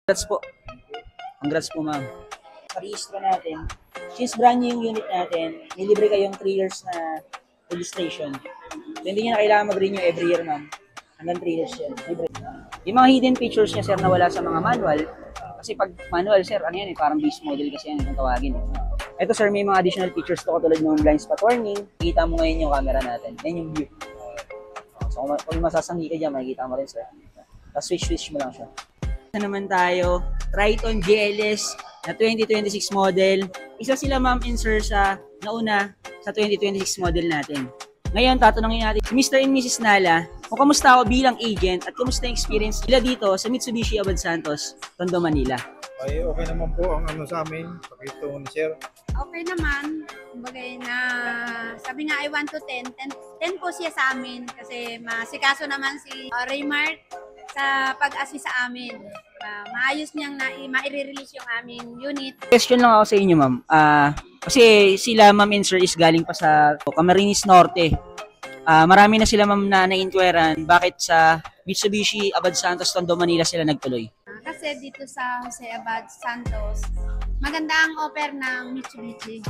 Congrats po. Congrats po, ma'am. Parehistro natin. Since brand new yung unit natin, may libre kayong 3 years na registration. So, hindi nyo na kailangan mag-renew every year, ma'am. Hanggang 3 years yan. Libre. Yung mga hidden features niya, sir, na wala sa mga manual. Kasi pag manual, sir, ano yan eh, parang base model kasi yan, kung tawagin eh. Ito, sir, may mga additional features to katulad ng blind spot warning. Kita mo ngayon yung camera natin. Yan yung view. So, kung masasanggi ka dyan, makikita mo rin, sir. Tapos switch mo lang siya. Ito naman tayo, Triton GLS na 2026 model. Isa sila, ma'am and sir, sa nauna sa 2026 model natin. Ngayon, tatanungin natin si Mr. and Mrs. Nala kung kamusta ako bilang agent at kamusta yung experience nila dito sa Mitsubishi Abad Santos, Tondo, Manila. Ay, okay naman po ang ano sa amin, pakito ni sir. Okay naman. Kumbaga na, sabi nga ay 1 to 10. 10 po siya sa amin kasi masikaso naman si Raymart sa pag-assist sa amin. Maayos niyang ma-release yung aming unit. Question lang ako sa inyo, ma'am. Kasi sila, ma'am and sir, is galing pa sa Camarines Norte. Marami na sila, ma'am, na naintweran. Bakit sa Mitsubishi Abad Santos, Tondo, Manila sila nagtuloy? Kasi dito sa Jose Abad Santos, maganda ang offer ng Mitsubishi.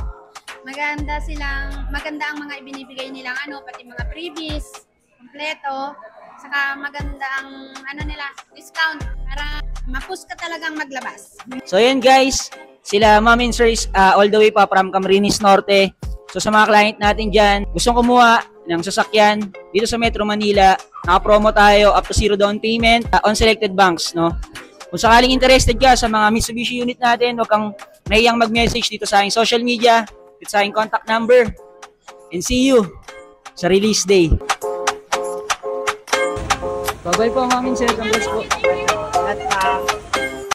Maganda ang mga ibinibigay nilang pati mga freebies, kompleto. Saka maganda ang discount para ma-push ka talagang maglabas. So yan guys, sila ma'am and sir is all the way pa from Camarines Norte. So sa mga client natin dyan, gustong kumuha ng sasakyan dito sa Metro Manila, naka-promo tayo up to 0 down payment on selected banks, no? Kung sakaling interested ka sa mga Mitsubishi unit natin, huwag kang mahiyang mag-message dito sa aking social media, dito sa aking contact number. And see you sa release day. Bye-bye po, ma'am and sir. Congrats po. At